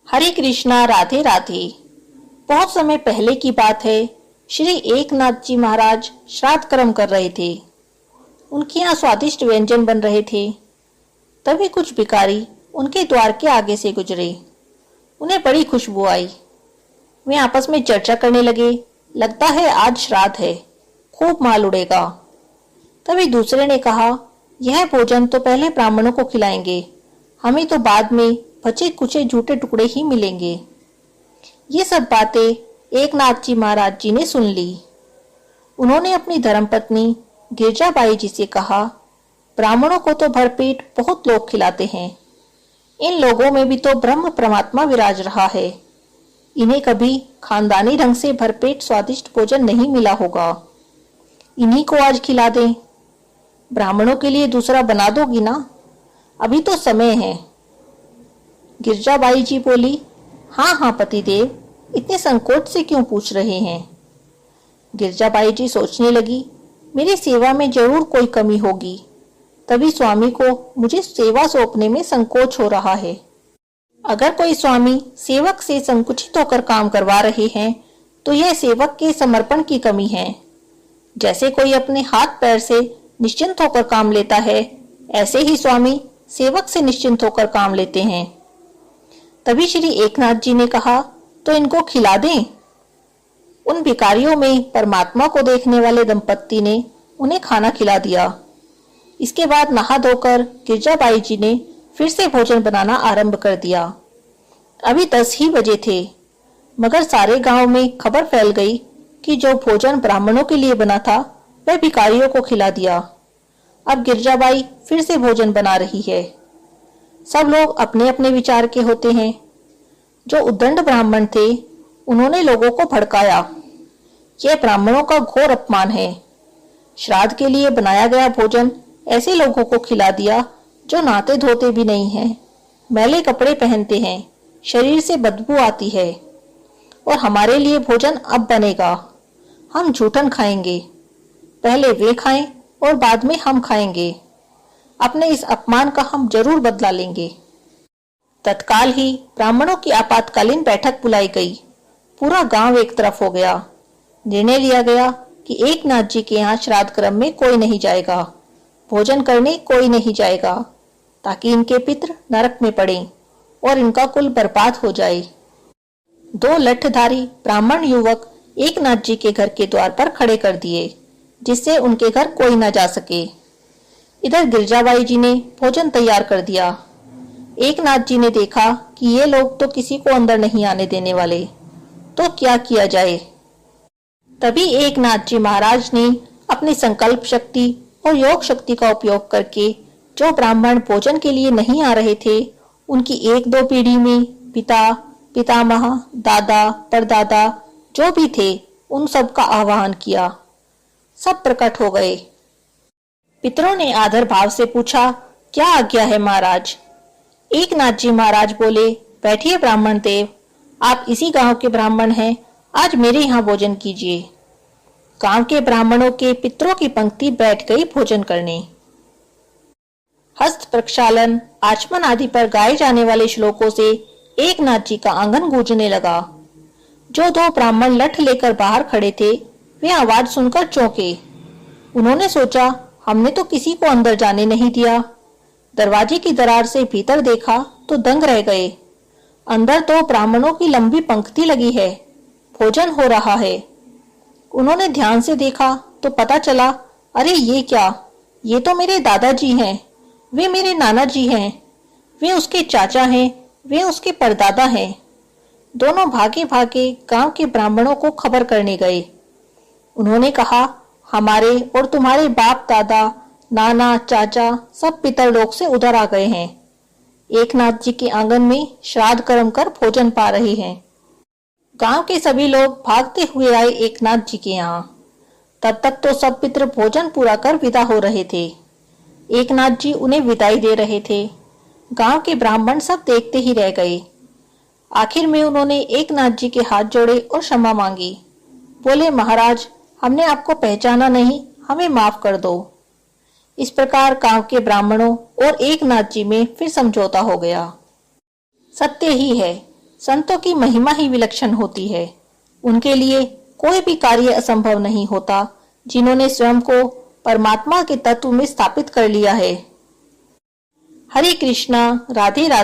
हरे कृष्णा, राधे राधे। बहुत समय पहले की बात है। श्री एकनाथ जी महाराज श्राद्ध कर्म कर रहे थे। उनके यहाँ स्वादिष्ट व्यंजन बन रहे थे। तभी कुछ भिखारी उनके द्वार के आगे से गुजरे। उन्हें बड़ी खुशबू आई। वे आपस में चर्चा करने लगे, लगता है आज श्राद्ध है, खूब माल उड़ेगा। तभी दूसरे ने कहा, यह भोजन तो पहले ब्राह्मणों को खिलाएंगे, हमें तो बाद में बचे कुचे झूठे टुकड़े ही मिलेंगे। ये सब बातें एकनाथ जी महाराज जी ने सुन ली। उन्होंने अपनी धर्मपत्नी गिरजाबाई जी से कहा, ब्राह्मणों को तो भरपेट बहुत लोग खिलाते हैं, इन लोगों में भी तो ब्रह्म परमात्मा विराज रहा है, इन्हें कभी खानदानी ढंग से भरपेट स्वादिष्ट भोजन नहीं मिला होगा, इन्हीं को आज खिला दें। ब्राह्मणों के लिए दूसरा बना दोगी ना? अभी तो समय है। गिरजाबाई जी बोली, हाँ हाँ पतिदेव, इतने संकोच से क्यों पूछ रहे हैं? गिरजाबाई जी सोचने लगी, मेरी सेवा में जरूर कोई कमी होगी, तभी स्वामी को मुझे सेवा सौंपने में संकोच हो रहा है। अगर कोई स्वामी सेवक से संकुचित होकर काम करवा रहे हैं तो यह सेवक के समर्पण की कमी है। जैसे कोई अपने हाथ पैर से निश्चिंत होकर काम लेता है, ऐसे ही स्वामी सेवक से निश्चिंत होकर काम लेते हैं। तभी श्री एकनाथ जी ने कहा, तो इनको खिला दें। उन भिखारियों में परमात्मा को देखने वाले दंपत्ति ने उन्हें खाना खिला दिया। इसके बाद नहा धोकर गिरजाबाई जी ने फिर से भोजन बनाना आरंभ कर दिया। अभी 10 ही बजे थे, मगर सारे गांव में खबर फैल गई कि जो भोजन ब्राह्मणों के लिए बना था वह भिखारियों को खिला दिया। अब गिरजाबाई फिर से भोजन बना रही है। सब लोग अपने अपने विचार के होते हैं। जो उद्दंड ब्राह्मण थे उन्होंने लोगों को भड़काया, यह ब्राह्मणों का घोर अपमान है। श्राद्ध के लिए बनाया गया भोजन ऐसे लोगों को खिला दिया जो नहाते धोते भी नहीं हैं, मैले कपड़े पहनते हैं, शरीर से बदबू आती है। और हमारे लिए भोजन अब बनेगा, हम जूठन खाएंगे, पहले वे खाएं और बाद में हम खाएंगे। अपने इस अपमान का हम जरूर बदला लेंगे। तत्काल ही ब्राह्मणों की आपातकालीन बैठक बुलाई गई। पूरा गांव एक तरफ हो गया। निर्णय लिया गया कि एकनाथ जी के यहाँ श्राद्ध क्रम में कोई नहीं जाएगा, भोजन करने कोई नहीं जाएगा, ताकि इनके पितृ नरक में पड़ें और इनका कुल बर्बाद हो जाए। 2 लठधारी ब्राह्मण युवक एकनाथ जी के घर के द्वार पर खड़े कर दिए, जिससे उनके घर कोई न जा सके। इधर गिरजाबाई जी ने भोजन तैयार कर दिया। एकनाथ जी ने देखा कि ये लोग तो किसी को अंदर नहीं आने देने वाले, तो क्या किया जाए। तभी एकनाथ जी महाराज ने अपनी संकल्प शक्ति और योग शक्ति का उपयोग करके जो ब्राह्मण भोजन के लिए नहीं आ रहे थे, उनकी 1-2 पीढ़ी में पिता, पितामह, दादा, परदादा जो भी थे, उन सब का आह्वान किया। सब प्रकट हो गए। पितरों ने आदर भाव से पूछा, क्या आज्ञा है महाराज? एकनाथ जी महाराज बोले, बैठिए ब्राह्मण देव, आप इसी गांव के ब्राह्मण हैं, आज मेरे यहाँ भोजन कीजिए। गांव के ब्राह्मणों के पितरों की पंक्ति बैठ गई भोजन करने। हस्त प्रक्षालन, आचमन आदि पर गाए जाने वाले श्लोकों से एकनाथ जी का आंगन गूंजने लगा। जो 2 ब्राह्मण लठ लेकर बाहर खड़े थे, वे आवाज सुनकर चौंके। उन्होंने सोचा, हमने तो किसी को अंदर जाने नहीं दिया। दरवाजे की दरार से भीतर देखा तो दंग रह गए। अंदर 2 ब्राह्मणों की लंबी पंक्ति लगी है, भोजन हो रहा है। उन्होंने ध्यान से देखा तो पता चला, अरे ये क्या, ये तो मेरे दादाजी हैं, वे मेरे नाना जी हैं, वे उसके चाचा हैं, वे उसके परदादा हैं। दोनों भागे भागे गांव के ब्राह्मणों को खबर करने गए। उन्होंने कहा, हमारे और तुम्हारे बाप दादा, नाना, चाचा सब पितर लोक से उधर आ गए हैं, एकनाथ जी के आंगन में श्राद्ध कर्म कर भोजन पा रहे हैं। गांव के सभी लोग भागते हुए आए एकनाथ जी के यहाँ। तब तक तो सब पितर भोजन पूरा कर विदा हो रहे थे। एकनाथ जी उन्हें विदाई दे रहे थे। गांव के ब्राह्मण सब देखते ही रह गए। आखिर में उन्होंने एकनाथ जी के हाथ जोड़े और क्षमा मांगी। बोले, महाराज, हमने आपको पहचाना नहीं, हमें माफ कर दो। इस प्रकार गांव के ब्राह्मणों और एकनाथ जी में फिर समझौता हो गया। सत्य ही है, संतों की महिमा ही विलक्षण होती है। उनके लिए कोई भी कार्य असंभव नहीं होता, जिन्होंने स्वयं को परमात्मा के तत्व में स्थापित कर लिया है। हरे कृष्णा, राधे राधे।